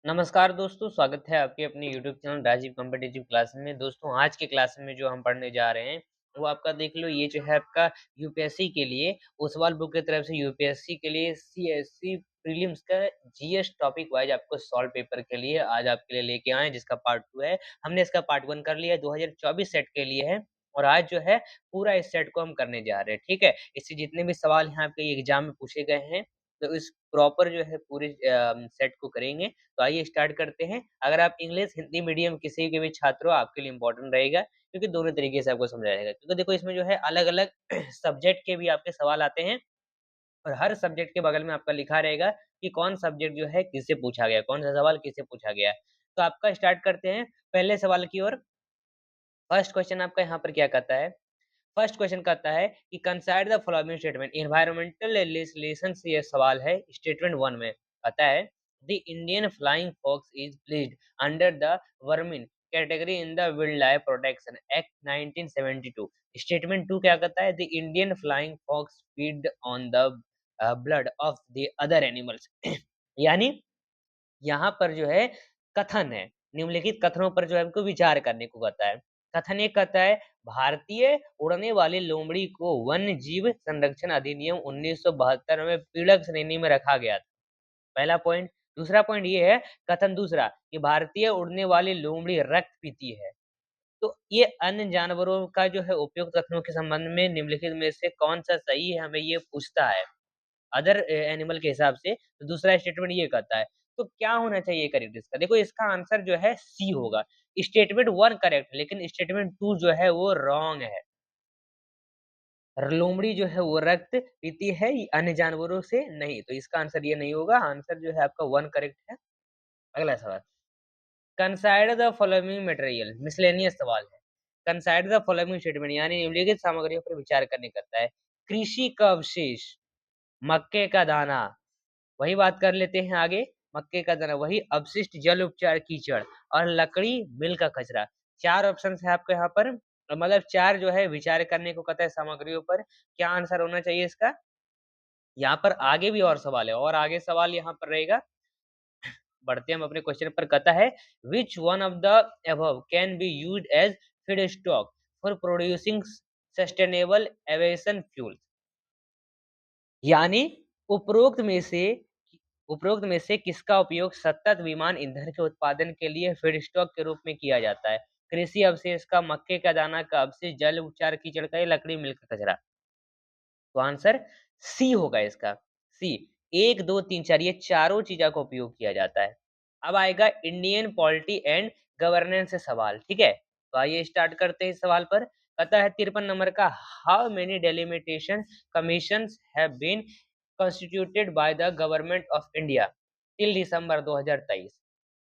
नमस्कार दोस्तों, स्वागत है आपके अपने YouTube channel Rajeev competitive class में। दोस्तों आज के क्लास में जो हम पढ़ने जा रहे हैं, वो आपका देख लो ये जो है आपका यूपीएससी के लिए ओसवाल बुक की तरफ से यूपीएससी के लिए सीएससी प्रीलिम्स का जीएस टॉपिक वाइज आपको सॉल्व पेपर के लिए आज आपके लिए लेके आए हैं, जिसका पार्ट 2 है। हमने इसका पार्ट 1 कर लिया है, 2024 सेट के लिए है और आज जो है पूरा इस सेट को हम करने जा रहे हैं, ठीक है? इससे जितने भी सवाल यहाँ आपके एग्जाम में पूछे गए हैं, तो इस प्रॉपर जो है पूरे सेट को करेंगे। तो आइए स्टार्ट करते हैं। अगर आप इंग्लिश, हिंदी मीडियम किसी के भी छात्र हो, आपके लिए इम्पोर्टेंट रहेगा क्योंकि दोनों तरीके से आपको समझाया जाएगा। क्योंकि देखो इसमें जो है अलग-अलग सब्जेक्ट के भी आपके सवाल आते हैं और हर सब्जेक्ट के बगल में आपका लिखा रहेगा कि कौन सब्जेक्ट जो है किससे पूछा गया है, कौन-सा सवाल किससे पूछा गया है। तो आपका स्टार्ट करते हैं पहले सवाल की ओर। फर्स्ट क्वेश्चन आपका यहाँ पर क्या कहता है? फर्स्ट क्वेश्चन कहता है कि consider the following statement environmental legislation से ये सवाल है स्टेटमेंट 1 में कहता है the Indian flying fox is placed under the vermin category in the wildlife protection act 1972। Statement 2 क्या कहता है the Indian flying fox feed on the blood of the other animals. यानी यहाँ पर जो है कथन है, निम्नलिखित कथनों पर जो है हमको विचार करने को कहता है। कथन ये कहता है भारतीय उड़ने वाली लोमड़ी को वन्य जीव संरक्षण अधिनियम 1972 में पीड़क श्रेणी में रखा गया था। पहला पॉइंट। दूसरा पॉइंट ये है, कथन दूसरा कि भारतीय उड़ने वाली लोमड़ी रक्त पीती है। तो ये अन्य जानवरों का जो है उपयुक्त कथनों के संबंध में निम्नलिखित में से कौन सा सही है हमें ये पूछता है। अदर एनिमल के हिसाब से तो दूसरा स्टेटमेंट ये कहता है। तो क्या होना चाहिए करेक्ट इसका? देखो इसका आंसर जो है सी होगा। स्टेटमेंट 1 करेक्ट है लेकिन स्टेटमेंट 2 जो है वो रॉन्ग है। लोमड़ी जो है वो रक्त पीती है अन्य जानवरों से नहीं, तो इसका आंसर ये नहीं होगा। आंसर जो है आपका 1 करेक्ट है। अगला सवाल, consider the following material miscellaneous सवाल है। कंसाइडर द फॉलोइंग स्टेटमेंट यानी निम्नलिखित सामग्रियों पर विचार करने करता है। कृषि का अवशेष, मक्के का दाना, वही बात कर लेते हैं आगे। मक्के का दाना, वही अपशिष्ट जल उपचार कीचड़ और लकड़ी मिल का कचरा। 4 ऑप्शंस है आपके यहाँ पर, मतलब 4 जो है विचार करने को कहता है सामग्रियों पर। क्या आंसर होना चाहिए इसका? यहाँ पर आगे भी और सवाल है और आगे सवाल यहाँ पर रहेगा। बढ़ते हैं हम अपने क्वेश्चन पर। कहता है which one of the above can be used as feedstock for producing sustainable aviation fuel. यानी उपरोक्त में से उपरोक्त में से किसका उपयोग सतत विमान ईंधन के उत्पादन के लिए फीडस्टॉक के रूप में किया जाता है? कृषि अवशेष का, मक्के का दाना का अवशेष, जल उपचार कीचड़ का या लकड़ी मिल का कचरा? तो आंसर सी होगा इसका। सी 1, 2, 3, 4 ये चारों चीज़ों का उपयोग किया जाता है। अब आएगा इंडियन पॉलिटी एंड गवर्नेंस से सवाल, ठीक है? तो आइए स्टार्ट करते हैं इस सवाल पर। कहता है 53 नंबर का, how many delimitation commissions have been constituted by the government of India till December 2023।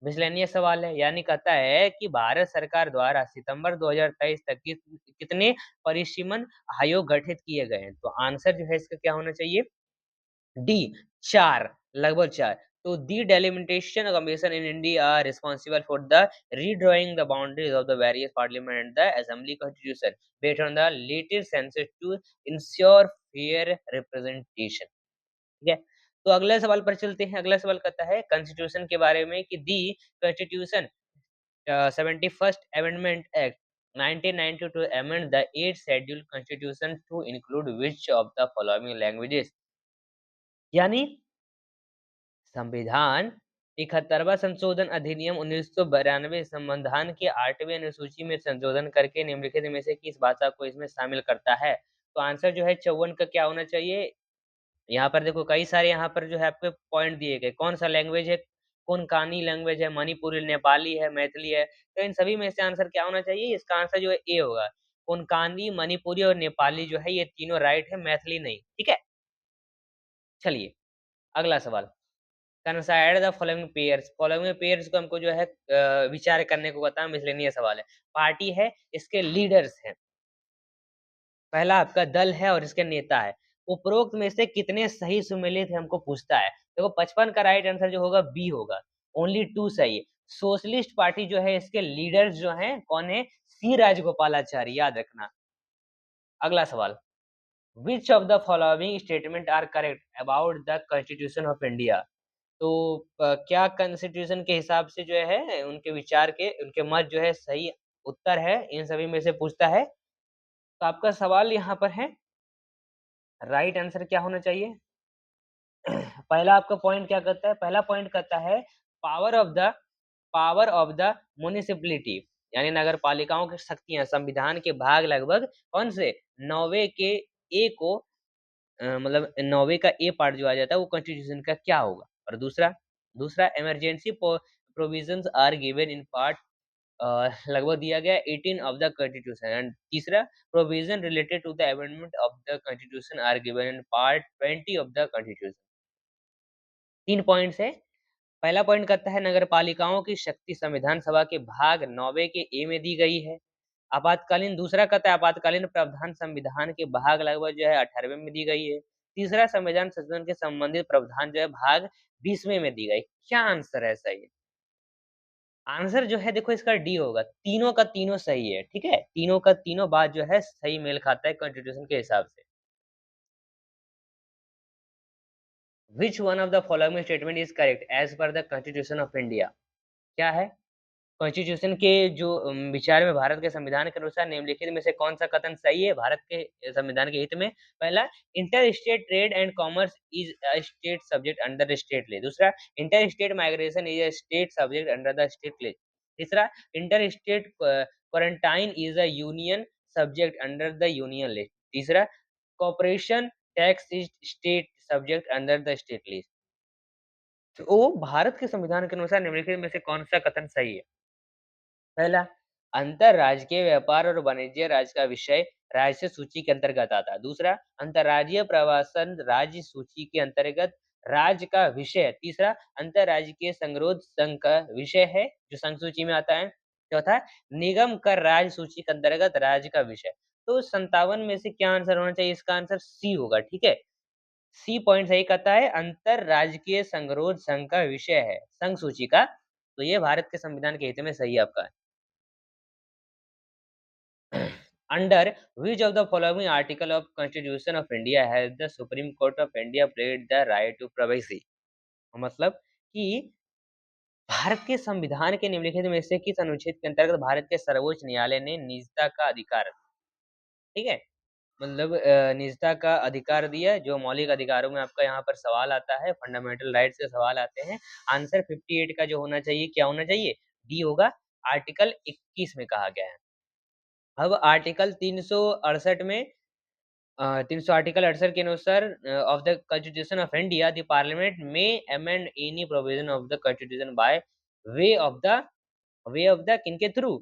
Miscellaneous सवाल है, यानी कहता है कि भारत सरकार द्वारा सितंबर 2023 तक कितने परिसीमन आयोग गठित किए गए हैं? तो आंसर जो है इसका क्या होना चाहिए? डी 4, लगभग 4। तो the delimitation commission in India are responsible for the redrawing the boundaries of the various parliament and the assembly constitution based on the latest census to ensure fair representation. ठीक है? तो अगले सवाल पर चलते हैं। अगला सवाल कहता है कॉन्स्टिट्यूशन के बारे में कि दी constitution 71st amendment act 1992 to amend the 8th scheduled constitution to include which of the following languages। यानी संविधान 71वां संशोधन अधिनियम 1992 संविधान की 8वीं अनुसूची में संशोधन करके निम्नलिखित में से किस भाषा को इसमें शामिल करता है? तो आंसर जो है 54 का क्या होना चाहिए? यहाँ पर देखो कई सारे यहाँ पर जो है आपके पॉइंट दिए गए। कौन सा लैंग्वेज है? कोनकानी लैंग्वेज है, मणिपुरी, नेपाली है, मैथिली है। तो इन सभी में से आंसर क्या होना चाहिए? इसका आंसर जो है ए होगा। कोनकानी, मणिपुरी और नेपाली जो है ये तीनों राइट है, मैथिली नहीं। ठीक है? चलिए अगला सवाल। कंसाइड the following pairs. Following pairs को हमको जो है विचार करने को कहता है, मिसलेनियस सवाल है। पार्टी है, इसके लीडर्स हैं। पहला आपका दल है और इसके नेता है। उपरोक्त में से कितने सही सुमेलित है हमको पूछता है। देखो 55 का राइट आंसर जो होगा बी होगा। ओनली 2 सही है। सोशलिस्ट पार्टी जो है इसके लीडर्स जो हैं कौन है? सी राजगोपालाचारी, याद रखना। अगला सवाल, which of the following statements are correct about the constitution of India? तो क्या कॉन्स्टिट्यूशन के हिसाब से जो है उनके विचार के उनके मत जो है सही उत्तर है, इन सभी में से पूछता है। तो आपका सवाल यहाँ पर है, राइट आंसर क्या होना चाहिए? पहला आपका पॉइंट क्या कहता है? पहला पॉइंट कहता है power of the power of the municipality, यानी नगर पालिकाओं की शक्तियां संविधान के भाग लगभग कौन से 9वें के ए को मतलब 9वें का ए पार्ट जो आ जाता है वो कॉन्स्टिट्यूशन का क्या होगा? और दूसरा दूसरा emergency provisions are given in part लगभग दिया गया 18 ऑफ द कॉन्स्टिट्यूशन, एंड तीसरा provision related to the amendment of the constitution are given in part 20 of the constitution. 3 points है। पहला पॉइंट कहता है नगरपालिकाओं की शक्ति संविधान सभा के भाग 9वें के ए में दी गई है। आपातकालीन दूसरा कहता है आपातकालीन प्रावधान संविधान के भाग लगभग जो है 18वें में दी गई है। तीसरा संविधान संशोधन के संबंधित प्रावधान जो है भाग 20वें में दी गई। क्या आंसर है सही? आंसर जो है देखो इसका डी होगा। तीनों का तीनों सही है, ठीक है? तीनों का तीनों बात जो है सही मेल खाता है कॉन्स्टिट्यूशन के हिसाब से। Which one of the following statement is correct as per the Constitution of India? क्या है? कॉन्स्टिट्यूशन के जो विचार में भारत के संविधान के अनुसार निम्नलिखित में से कौन सा कथन सही है भारत के संविधान के हित में? पहला, inter state trade and commerce is a state subject under state ले। दूसरा, inter state migration is a state subject under the state ले। तीसरा, inter state quarantine is a union subject under the union list. तीसरा, corporation tax is state subject under the state list. तो भारत के संविधान के अनुसार निम्नलिखित में से कौन सा कथन सही है? पहला, अंतरराज्यीय व्यापार और वाणिज्य राज्य का विषय राज्य सूची के अंतर्गत आता है। दूसरा, अंतरराज्यीय प्रवासन राज्य सूची के अंतर्गत राज्य का विषय। तीसरा, अंतरराज्यीय संगरोध संघ का विषय है जो संघ सूची में आता है। चौथा, निगम कर राज्य सूची के अंतर्गत राज्य का विषय। तो 57 में से क्या आंसर होना चाहिए? इसका आंसर सी होगा, ठीक है? सी पॉइंट सही कहता है, अंतरराज्यीय संगरोध संघ का विषय है संघ सूची का। तो ये भारत के संविधान के हित में सही है आपका। Under which of the following article of Constitution of India has the Supreme Court of India played the right to privacy? मतलब कि भारत के संविधान के निम्नलिखित में से किस अनुच्छेद के अंतर्गत भारत के सर्वोच्च न्यायालय ने निजता का अधिकार, ठीक है, मतलब निजता का अधिकार दिया। जो मौलिक अधिकारों में आपका यहाँ पर सवाल आता है, फंडामेंटल राइट्स के सवाल आते हैं। आंसर 58 का जो होना चाहिए क्या होना चाहिए? डी होगा। आर्टिकल 21 में कहा गया है। अब आर्टिकल 368 में 300 आर्टिकल 68 के अनुसार of the constitution of India the parliament में amend any provision of the constitution by way of the किनके थ्रू?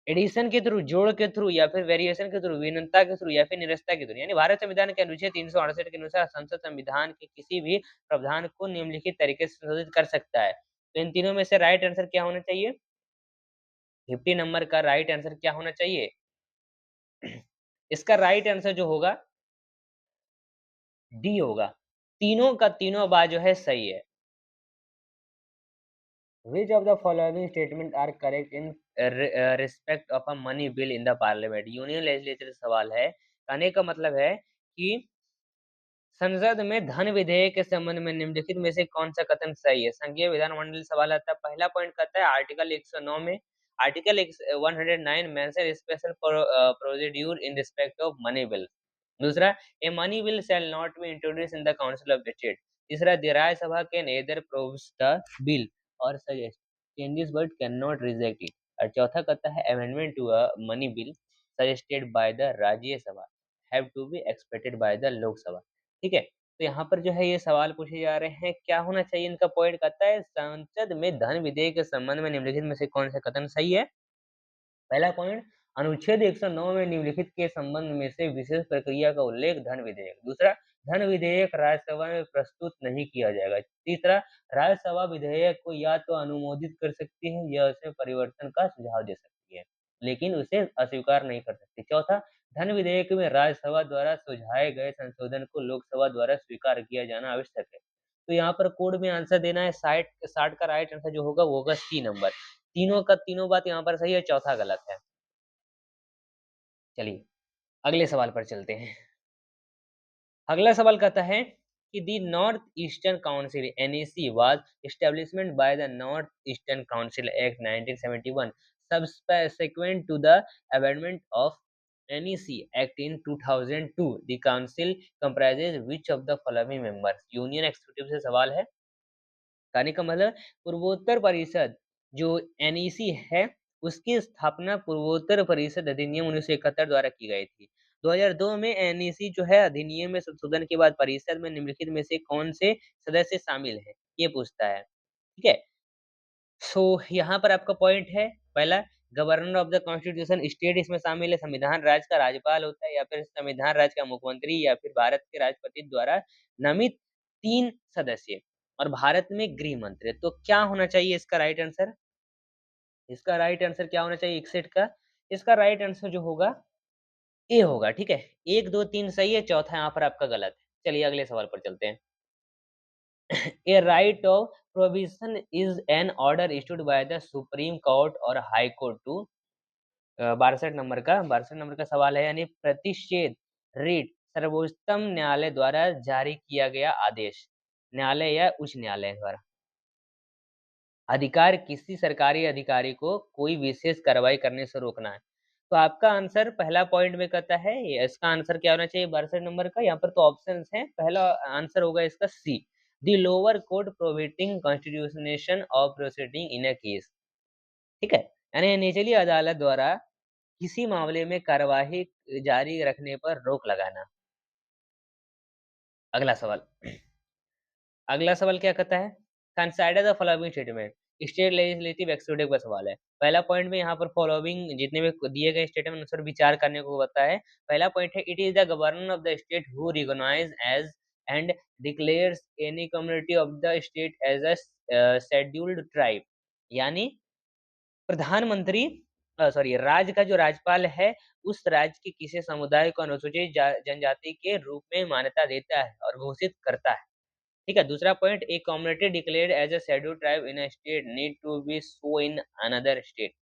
एडिशन के थ्रू, जोड़ के थ्रू, या फिर वेरिएशन के थ्रू, विभिन्नता के थ्रू, या फिर निरस्ता के थ्रू। यानी भारत संविधान के अनुच्छेद 368 के अनुसार संसद संविधान के किसी भी प्रावधान को निम्नलिखित तरीके से संशोधित कर सकता है। तो इन तीनों में से राइट आंसर क्या होना चाहिए? 50 नंबर का राइट आंसर क्या होना चाहिए? इसका राइट आंसर जो होगा डी होगा। तीनों का तीनों बात जो है सही है। Which of the following statement are correct in respect of a money bill in the parliament? Union legislature सवाल है। कहने का मतलब है कि संसद में धन विधेयक के संबंध में निम्नलिखित में से कौन सा कथन सही है? संघीय विधानमंडल सवाल आता है। पहला पॉइंट कहता है आर्टिकल 109 में, article 109 mention special procedure in respect of money bill. दूसरा, a money bill shall not be introduce in the council of the state. तीसरा, the Rajya Sabha can either proves the bill और suggest changes but can not reject it. और चौथा कहता है amendment to a money bill suggested by the Rajya Sabha have to be expected by the Lok Sabha. ठीक है? तो यहाँ पर जो है ये सवाल पूछे जा रहे हैं, क्या होना चाहिए? इनका पॉइंट कहता है संसद में धन विधेयक के संबंध में निम्नलिखित में से कौन सा कथन सही है? पहला पॉइंट, अनुच्छेद 109 में निम्नलिखित के संबंध में से विशेष प्रक्रिया का उल्लेख धन विधेयक। दूसरा, धन विधेयक राज्यसभा में प्रस्तुत नहीं किया जाएगा। तीसरा, राज्यसभा विधेयक को या तो अनुमोदित कर सकती है या उसमें परिवर्तन का सुझाव दे सकती है, लेकिन उसे अस्वीकार नहीं कर सकती। चौथा, धन विधेयक में राज्यसभा द्वारा सुझाए गए संशोधन को लोकसभा द्वारा स्वीकार किया जाना आवश्यक है। तो यहाँ पर कोड में आंसर देना है। 60 का राइट आंसर जो होगा वो होगा सी नंबर। तीनों का तीनों बात यहाँ पर सही है, चौथा गलत है। चलिए अगले सवाल पर चलते हैं। अगला सवाल कहता है कि the north eastern council NEC was establishment by the North Eastern Council Act 1971 subsequent to the amendment of NEC Act in 2002. The council comprises which of the following members? Union executive से सवाल है। कहने का मतलब पूर्वोत्तर परिषद जो NEC है, उसकी स्थापना पूर्वोत्तर परिषद अधिनियम 1971 द्वारा की गई थी। 2002 में NEC जो है अधिनियम में संशोधन के बाद परिषद में निम्नलिखित में से कौन से सदस्य शामिल हैं? ये पूछता है। ठीक है? सो यहाँ पर आपका पॉइंट है, पहला governor of the constitution state इसमें शामिल है, संविधान राज्य का राज्यपाल होता है या फिर संविधान राज्य का मुख्यमंत्री या फिर भारत के राष्ट्रपति द्वारा नामित 3 सदस्य और भारत में गृह मंत्री। तो क्या होना चाहिए इसका राइट आंसर? इसका राइट आंसर क्या होना चाहिए 61 का? इसका राइट आंसर जो होगा ए होगा, ठीक है? 1, 2, 3 सही है, चौथा यहाँ पर आपका गलत है। चलिए अगले सवाल पर चलते हैं। A right of prohibition is an order issued by the Supreme Court or High Court to 62 number का सवाल है, यानी प्रतिषेध रिट सर्वोच्चतम न्यायालय द्वारा जारी किया गया आदेश, न्यायालय या उच्च न्यायालय द्वारा। अधिकार किसी सरकारी अधिकारी को कोई विशेष कार्रवाई करने से रोकना है। तो आपका आंसर पहला पॉइंट में कहता है, इसका आंसर क्या होना चाहिए 62 नंबर का? यहाँ पर तो ऑप्शंस हैं, पहला आंसर होगा इसका C, the lower court prohibiting continuation of proceeding in a case. ठीक है, यानी निचली अदालत द्वारा किसी मामले में कार्यवाही जारी रखने पर रोक लगाना। अगला सवाल, अगला सवाल क्या कहता है? Consider the following statement. State legislative executive का सवाल है। पहला पॉइंट में यहाँ पर फॉलोइंग जितने भी दिए गए स्टेटमेंट अनुसार विचार करने को बताया है। पहला पॉइंट है, it is the governor of the state who recognize as and declares any community of the state as a scheduled tribe. यानी प्रधानमंत्री सॉरी राज्य का जो राज्यपाल है उस राज्य के किसी समुदाय को अनुसूचित जनजाति के रूप में मान्यता देता है और घोषित करता है। ठीक है, दूसरा point, a community declared as a scheduled tribe in a state need to be so in another state.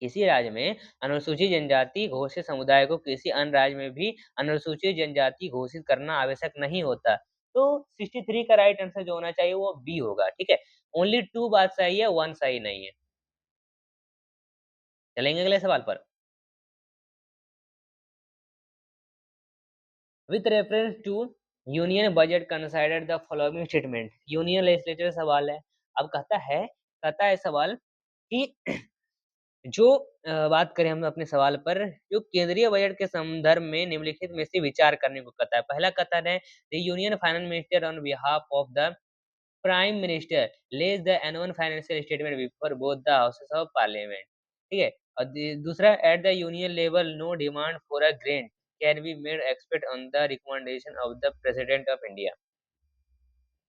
किसी राज्य में अनुसूचित जनजाति घोषित समुदाय को किसी अन्य राज्य में भी अनुसूचित जनजाति घोषित करना आवश्यक नहीं होता। तो 63 का राइट आंसर जो होना चाहिए वो बी होगा। ठीक है, ओनली 2 बात सही है, 1 सही नहीं है। चलेंगे अगले सवाल पर। With reference to union budget consider the following statement. Union legislature सवाल है। अब कहता है सवाल कि जो बात करें हम अपने सवाल पर, जो केंद्रीय बजट के संदर्भ में निम्नलिखित में से विचार करने को कहता है। पहला कथन है, the union finance minister on behalf of the prime minister lays the annual financial statement before both the houses of parliament. ठीक है, और दूसरा, at the union level no demand for a grant can be made expect on the recommendation of the president of India.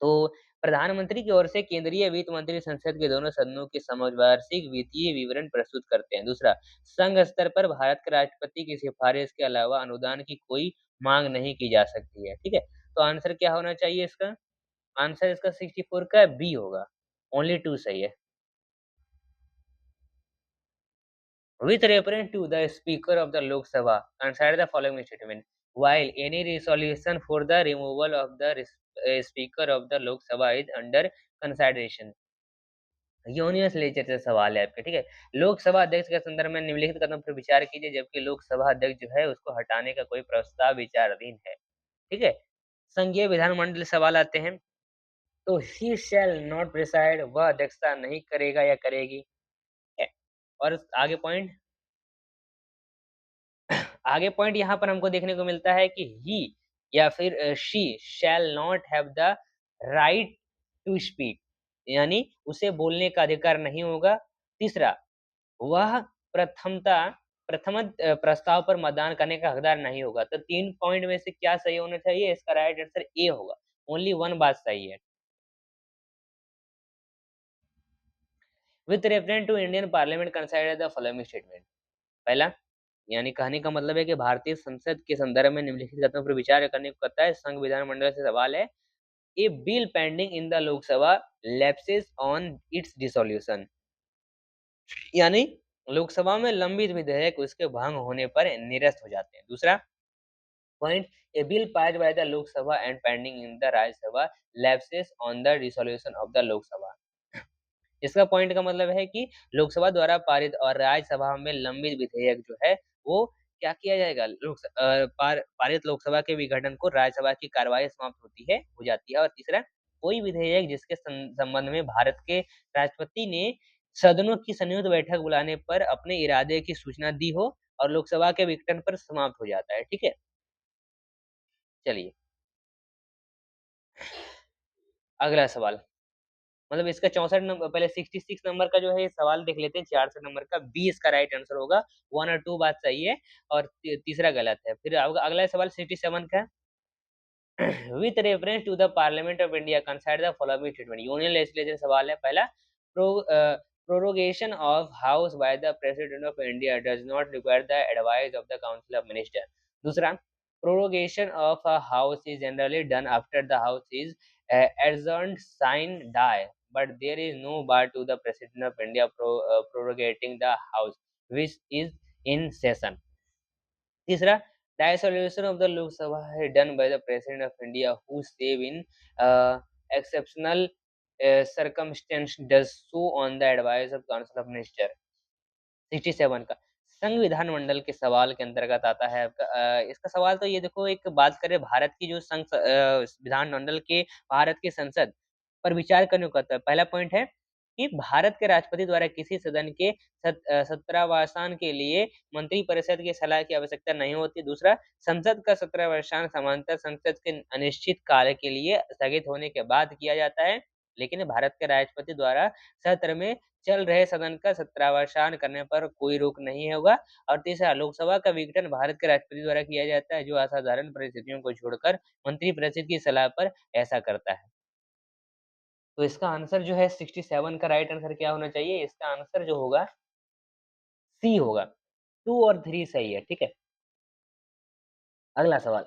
तो प्रधानमंत्री की ओर से केंद्रीय वित्त मंत्री संसद के दोनों सदनों के समक्ष वार्षिक वित्तीय विवरण प्रस्तुत करते हैं। दूसरा, संघ स्तर पर भारत के राष्ट्रपति की सिफारिश के अलावा अनुदान की कोई मांग नहीं की जा सकती है। ठीक है, तो आंसर क्या होना चाहिए इसका? आंसर इसका 64 का बी होगा, ओनली 2 सही है। With reference to the Speaker of the Lok Sabha, consider the following statement. While any resolution for the removal of the Speaker of the Lok Sabha is under consideration, union legislature से सवाल है आपके। ठीक है, लोकसभा अध्यक्ष के संदर्भ में निम्नलिखित कदम पर विचार कीजिए जबकि लोकसभा अध्यक्ष जो है उसको हटाने का कोई प्रस्ताव विचाराधीन है। ठीक है, संघीय विधानमंडल सवाल आते हैं। तो ही शैल नॉट प्रिसाइड, वह अध्यक्षता नहीं करेगा या करेगी। ठीक है? और आगे पॉइंट, आगे पॉइंट यहाँ पर हमको देखने को मिलता है कि ही या फिर she shall not have the right to speak, यानी उसे बोलने का अधिकार नहीं होगा। तीसरा, वह प्रथम प्रस्ताव पर मतदान करने का हकदार नहीं होगा। तो 3 पॉइंट में से क्या सही होना चाहिए? इसका राइट आंसर ए होगा, ओनली 1 बात सही है। With reference to Indian parliament consider the following statement. पहला, यानी कहने का मतलब है कि भारतीय संसद के संदर्भ में निम्नलिखित कथनों पर विचार करने को कहता है। संघ विधानमंडल से सवाल है, a bill pending in the Lok Sabha lapses on its dissolution, यानी लोकसभा में लंबित विधेयक उसके भंग होने पर निरस्त हो जाते हैं। दूसरा point, A bill passed by the Lok Sabha and pending in the Rajya Sabha lapses on the resolution of the Lok Sabha. इसका पॉइंट का मतलब है कि लोकसभा द्वारा पारित और राज्यसभा में लंबित विधेयक जो है वो क्या किया जाएगा, पारित लोकसभा के विघटन को राज्यसभा की कार्यवाही समाप्त होती है हो जाती है। और तीसरा, कोई विधेयक जिसके संबंध में भारत के राष्ट्रपति ने सदनों की संयुक्त बैठक बुलाने पर अपने इरादे की सूचना दी हो और लोकसभा के विघटन पर समाप्त हो जाता है। ठीक है, चलिए अगला सवाल। मतलब इसका 64 नंबर, पहले 66 नंबर का जो है ये सवाल देख लेते हैं। 64 नंबर का बी इसका राइट आंसर होगा। 1 और 2 बात सही है और तीसरा गलत है। फिर अगला सवाल 67 का with reference to the parliament of India consider the following statement. Union legislature सवाल है पहला। Prorogation of house by the president of India does not require the advice of the council of minister. दूसरा, prorogation of a house is generally done after the house is adjourned, sign, die, but there is no bar to the President of India prorogating the House, which is in session. तीसरा, dissolution of the Lok Sabha is done by the President of India, who save in exceptional circumstance does so on the advice of Council of Minister. 67 का संघ विधान मंडल के सवाल के अंतर्गत आता है आपका। इसका सवाल तो ये देखो, एक बात करें भारत की जो विधान मंडल के भारत की संसद पर विचार करने को कहता है। पहला पॉइंट है कि भारत के राष्ट्रपति द्वारा किसी सदन के सत्रावसान के लिए मंत्री परिषद की सलाह की आवश्यकता नहीं होती। दूसरा, संसद का सत्रावसान समांतर संसद के अनिश्चित काल के लिए स्थगित होने के बाद किया जाता है, लेकिन भारत के राष्ट्रपति द्वारा सत्र में चल रहे सदन का सत्रावसान करने पर कोई रोक नहीं होगा। और तीसरा, लोकसभा का विघटन भारत के राष्ट्रपति द्वारा किया जाता है, जो असाधारण परिस्थितियों को छोड़कर मंत्रिपरिषद की सलाह पर ऐसा करता है। तो इसका आंसर जो है 67 का राइट आंसर क्या होना चाहिए? इसका आंसर जो होगा सी होगा। 2 और 3 सही है। ठीक है, अगला सवाल।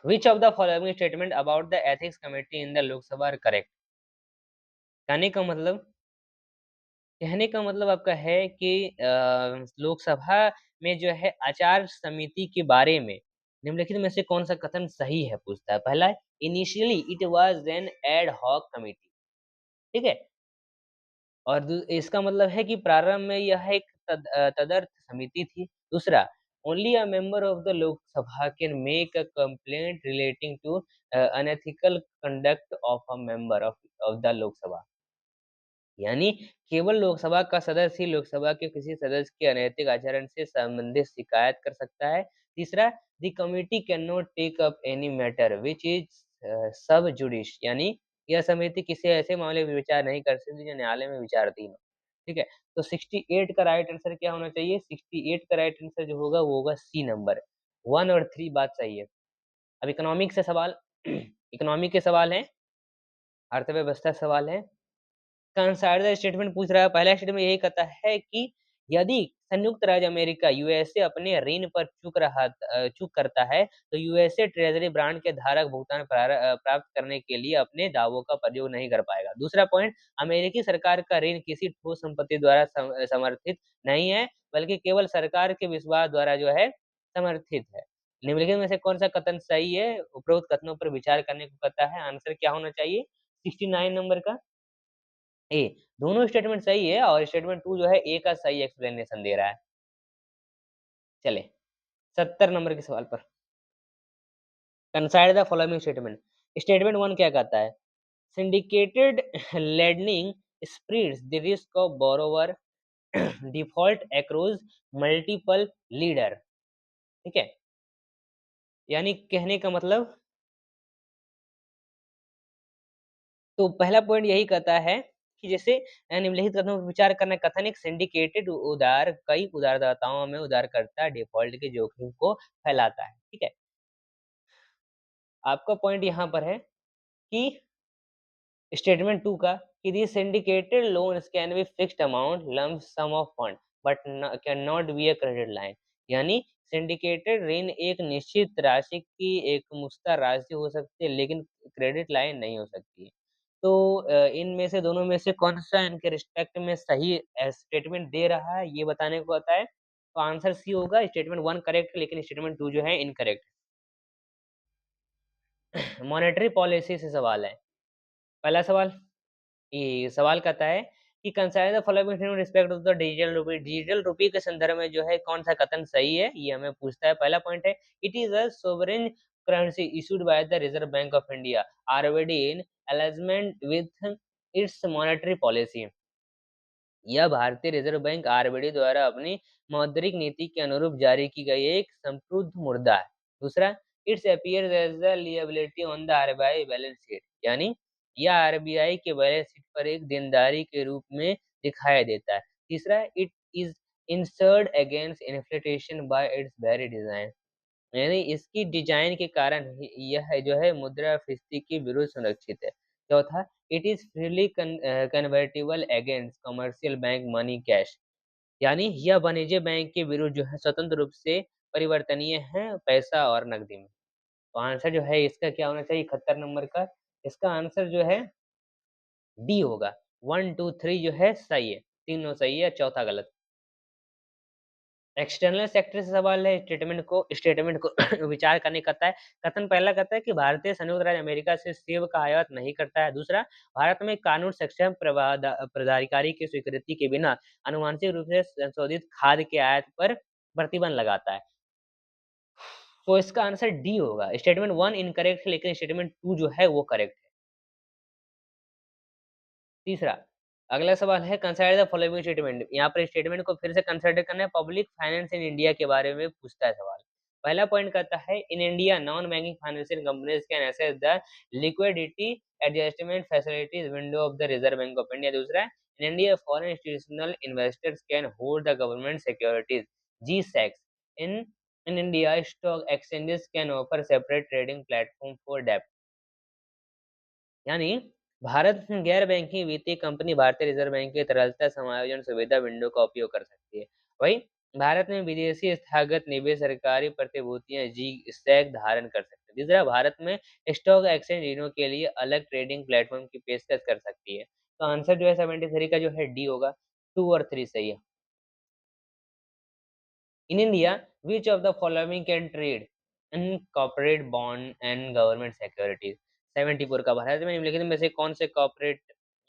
Which of the following statement about the ethics committee in the Lok Sabha are correct? कहने का मतलब आपका है कि लोकसभा में जो है आचार समिति के बारे में निम्नलिखित में से कौन सा कथन सही है, पूछता है। पहला, initially it was an ad hoc committee. ठीक है, और इसका मतलब है कि प्रारंभ में यह एक तदर्थ समिति थी। दूसरा, only a member of the Lok Sabha can make a complaint relating to unethical conduct of a member of the Lok Sabha. यानी केवल लोकसभा का सदस्य ही लोकसभा के किसी सदस्य के अनैतिक आचरण से संबंधित शिकायत कर सकता है। तीसरा, the committee can not take up any matter which is sub judice. यानी यह समिति किसी ऐसे मामले पर विचार नहीं कर सकती जो न्यायालय में विचाराधीन हो। ठीक है, तो 68 का राइट आंसर क्या होना चाहिए? 68 का राइट आंसर जो होगा वो होगा सी नंबर। 1 और 3 बात सही है। अब इकोनॉमिक से सवाल इकोनॉमिक के सवाल है, अर्थव्यवस्था सवाल है। कंसाइडर स्टेटमेंट पूछ रहा है। पहला स्टेटमेंट यही कहता है कि यदि संयुक्त राज्य अमेरिका यूएसए अपने ऋण पर चूक करता है तो यूएसए ट्रेजरी ब्रांड के धारक भुगतान प्राप्त करने के लिए अपने दावों का प्रयोग नहीं कर पाएगा। दूसरा पॉइंट, अमेरिकी सरकार का ऋण किसी ठोस संपत्ति द्वारा समर्थित नहीं है, बल्कि केवल सरकार के विश्वास द्वारा जो है समर्थित है। निम्नलिखित में से कौन सा कथन सही है? उपरोक्त कथनों पर विचार करने को कहता है। आंसर क्या होना चाहिए 69 नंबर का? ए। दोनों स्टेटमेंट सही है और स्टेटमेंट 2 जो है ए का सही एक्सप्लेनेशन दे रहा है। चले 70 नंबर के सवाल पर। कंसाइड द फॉलोइंग स्टेटमेंट। स्टेटमेंट 1 क्या कहता है? Syndicated lending spreads the risk of borrower default across multiple leader। ठीक है, यानी कहने का मतलब, तो पहला पॉइंट यही कहता है कि जैसे निम्नलिखित कथनों पर विचार करना। कथन एक सिंडिकेटेड उधार कई उधारदाताओं में उधारकर्ता डिफॉल्ट के जोखिम को फैलाता है। ठीक है, आपका पॉइंट यहाँ पर है कि स्टेटमेंट 2 का कि the syndicated loans can be fixed amount lump sum of fund but can not be a credit line. यानी सिंडिकेटेड ऋण एक निश्चित राशि की एक मुश्त राशि हो सकती है, लेकिन क्रेडिट लाइन नहीं हो सकती है। तो इनमें से दोनों में से कौन सा इनके रिस्पेक्ट में सही स्टेटमेंट दे रहा है ये बताने को आता है। तो आंसर सी होगा। स्टेटमेंट 1 करेक्ट है, लेकिन स्टेटमेंट 2 जो है इनकरेक्ट है। मॉनेटरी पॉलिसी से सवाल है। पहला सवाल, ये सवाल कहता है कि consider the following in respect of the digital रूपी। डिजिटल रूपी के संदर्भ में जो है कौन सा कथन सही है, ये हमें पूछता है। पहला पॉइंट है, it is a sovereign currency issued by the reserve bank of India RBD in alignment with its monetary policy. यह भारतीय रिजर्व बैंक आरबीडी द्वारा अपनी मौद्रिक नीति के अनुरूप जारी की गई एक संप्रुद्ध मुद्रा है। दूसरा, it's appears as the liability on the RBI balance sheet, यानी यह आरबीआई के बैलेंस शीट पर एक देनदारी के रूप में दिखाई देता है। तीसरा, it is insured against inflation by its very design, यानी इसकी डिजाइन के कारण यह जो है मुद्रास्फीति के विरुद्ध सुरक्षित है। चौथा, it is freely convertible against commercial bank money cash, यानी यह वाणिज्य बैंक के विरुद्ध जो है स्वतंत्र रूप से परिवर्तनीय है पैसा और नकदी में। तो आंसर जो है इसका क्या होना चाहिए 71 नंबर का? इसका आंसर जो है डी होगा। 1 2 3 जो है सही है, तीनों सही है, चौथा गलत। एक्सटर्नल सेक्टर से सवाल है। स्टेटमेंट को विचार करने कहता है। कथन पहला कहता है कि भारतीय संयुक्त राज्य अमेरिका से सेब का आयात नहीं करता है। दूसरा, भारत में कानून सक्षम पदाधिकारी की स्वीकृति के बिना आनुवांशिक रूप से संशोधित खाद्य के आयात पर प्रतिबंध लगाता है। तो इसका आंसर डी होगा। स्टेटमेंट 1 इनकरेक्ट है, लेकिन स्टेटमेंट 2 जो है वो करेक्ट है। तीसरा, अगला सवाल है कंसिडर द फॉलोइंग स्टेटमेंट। यहाँ पर स्टेटमेंट को फिर से कंसिडर करना है। पब्लिक फाइनेंस इन इंडिया के बारे में पूछता है सवाल। पहला पॉइंट कहता है, in India non banking financial companies can access the liquidity adjustment facilities window of the reserve bank of India. दूसरा, in India foreign institutional investors can hold the government securities G secs. In in India stock exchanges can offer separate trading platform for डेप्ट, यानी भारत में गैर banking वित्तीय company भारतीय reserve bank की तरलता समायोजन सुविधा विंडो का उपयोग कर सकती है। वही भारत में विदेशी स्थगित निवेश सरकारी प्रतिभूतियां जी स्टैक धारण कर सकते हैं। तीसरा, भारत में स्टॉक एक्सचेंज ऋणों के लिए अलग ट्रेडिंग प्लेटफॉर्म की पेशकश कर सकती है। तो आंसर जो है 73 का जो है डी होगा। 2 और 3 सही है। In India, which of the following can trade in corporate bond and government securities? 74 का भारत में निम्नलिखित में से कौन से कॉर्पोरेट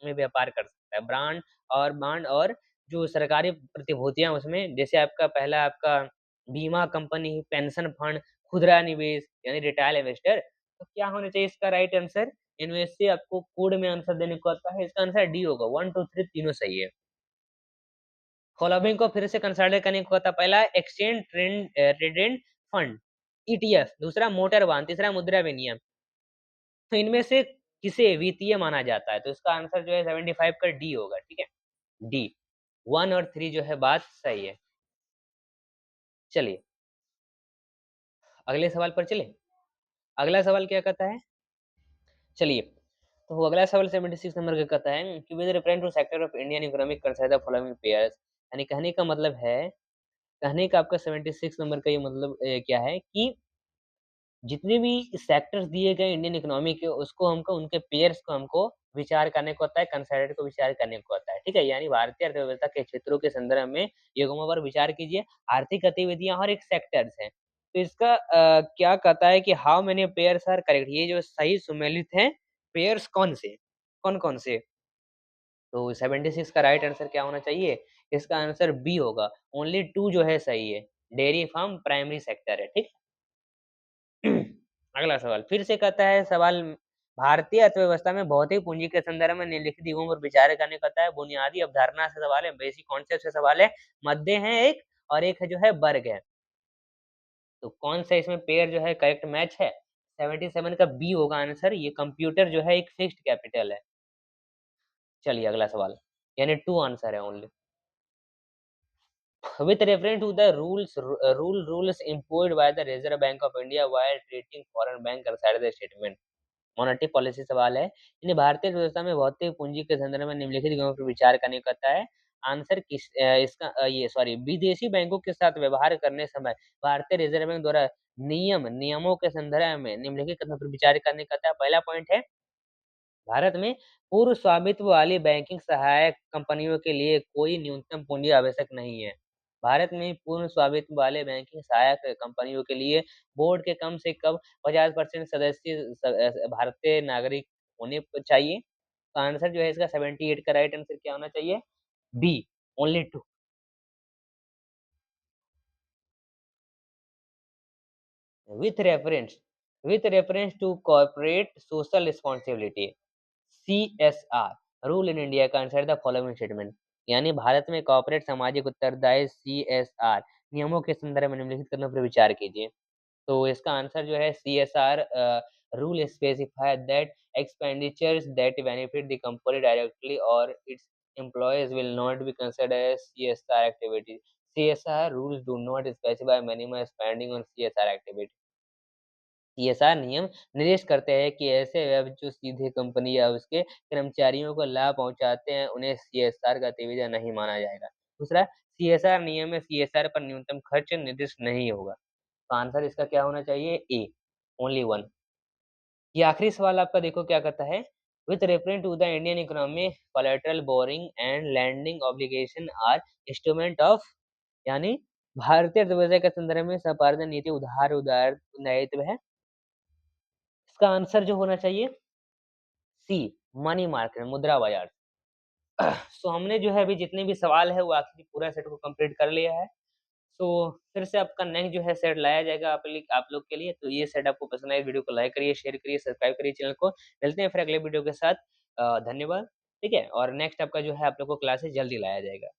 में व्यापार कर सकता है? ब्रांड और बॉन्ड और जो सरकारी प्रतिभूतियां उसमें, जैसे आपका पहला आपका बीमा कंपनी, पेंशन फंड, खुदरा निवेश यानी रिटेल इन्वेस्टर। तो क्या होना चाहिए इसका राइट आंसर? इनमें से आपको कोड में आंसर देने को आता है। इसका आंसर डी होगा। 1 2 3 तीनों सही है। फॉलोइंग को फिर से कंसिडर करने को था। पहला, एक्सचेंज ट्रेडेड फंड ईटीएफ। दूसरा, मोटर वाहन। तीसरा, मुद्रा विनिमय। तो इनमें से किसे वित्तीय माना जाता है? तो इसका आंसर जो है 75 का डी होगा। ठीक है, डी। 1 और 3 जो है बात सही है। चलिए अगले सवाल पर चले। अगला सवाल क्या कहता है, चलिए तो अगला सवाल 76 नंबर का कहता है कि with reference to sector of Indian economic consider the following pairs, यानी कहने का मतलब है, कहने का आपका 76 नंबर का ये मतलब क्या है कि जितने भी सेक्टर्स दिए गए इंडियन इकोनॉमी के, उसको हमको उनके पेयर्स को हमको विचार करने को होता है, कंसैडर को विचार करने को होता है। ठीक है, यानी भारतीय अर्थव्यवस्था के क्षेत्रों के संदर्भ में युग्मों पर विचार कीजिए। आर्थिक गतिविधियां और एक सेक्टर्स हैं। तो इसका क्या कहता है कि how many pairs are correct, ये जो सही सुमेलित है पेयर्स कौन से, कौन कौन से। तो 76 का राइट आंसर क्या होना चाहिए? इसका आंसर बी होगा। ओनली 2 जो है सही है। डेयरी फार्म प्राइमरी सेक्टर है। ठीक। अगला सवाल फिर से कहता है सवाल, भारतीय अर्थव्यवस्था में भौतिक पूंजी के संदर्भ में निम्नलिखित युगों पर विचार करने कहता है। बुनियादी अवधारणा से सवाल है, बेसिक कॉन्सेप्ट से सवाल है, मध्य है एक और एक है जो है वर्ग है। तो कौन सा इसमें पेयर जो है करेक्ट मैच है? 77 का बी होगा आंसर। ये कंप्यूटर जो है एक फिक्स्ड कैपिटल है। चलिए अगला सवाल, यानी 2 आंसर है only. With reference to the rules imposed by the Reserve Bank of India while treating foreign bank outside the statement, monetary policy सवाल है। इन्हें भारतीय व्यवस्था में भौतिक पूंजी के संदर्भ में निम्नलिखित नियमों पर विचार करने को कहता है। आंसर इसका ये सॉरी, विदेशी बैंकों के साथ व्यवहार करने समय भारतीय रिजर्व बैंक द्वारा नियमों के संदर्भ में निम्नलिखित कथनों पर विचार करने को कहता है। पहला पॉइंट है, भारत में पूर्व स्वामित्व वाली बैंकिंग सहायक कंपनियों के लिए कोई न्यूनतम पूंजी आवश्यक नहीं है। भारत में पूर्ण स्वामित्व वाले बैंकिंग सहायक कंपनियों के लिए बोर्ड के कम से कम 50% सदस्य भारतीय नागरिक होने चाहिए। तो आंसर जो है इसका 78 का राइट आंसर क्या होना चाहिए? B, only 2। with reference with reference to corporate social responsibility, CSR rule in India, consider the following statement. यानी भारत में कॉर्पोरेट सामाजिक उत्तरदायित्व CSR नियमों के संदर्भ में निम्नलिखित कदमों पर विचार कीजिए। तो इसका आंसर जो है CSR rule specify that expenditures that benefit the company directly or its employees will not be considered as CSR activities. CSR rules do not specify minimum spending on CSR activities. CSR नियम निर्देश करते हैं कि ऐसे व्यय जो सीधे company या उसके कर्मचारियों को लाभ पहुंचाते हैं, उन्हें सीएसआर गतिविधियां नहीं माना जाएगा। दूसरा, सीएसआर नियम में सीएसआर पर न्यूनतम खर्च निर्दिष्ट नहीं होगा। तो आंसर इसका क्या होना चाहिए? A, only one. ये आखिरी सवाल आपका देखो क्या कहता है। With reference to the Indian economy, collateral borrowing and lending obligation are instrument of, यानी भारतीय अर्थव्यवस्था के संदर्भ में संपार्जन नीति उधार दायित्व है। इसका आंसर जो होना चाहिए सी, मनी मार्केट, मुद्रा बाजार। सो हमने जो है अभी जितने भी सवाल है वो आखिरी पूरा सेट को कंप्लीट कर लिया है। सो फिर से आपका नेक्स्ट जो है सेट लाया जाएगा आप लोग के लिए। तो ये सेट आपको पसंद आए, वीडियो को लाइक करिए, शेयर करिए, सब्सक्राइब करिए चैनल को। मिलते हैं फिर अगले वीडियो के साथ। धन्यवाद। ठीक है, और नेक्स्ट आपका जो है आप लोग को क्लासेस जल्दी लाया जाएगा।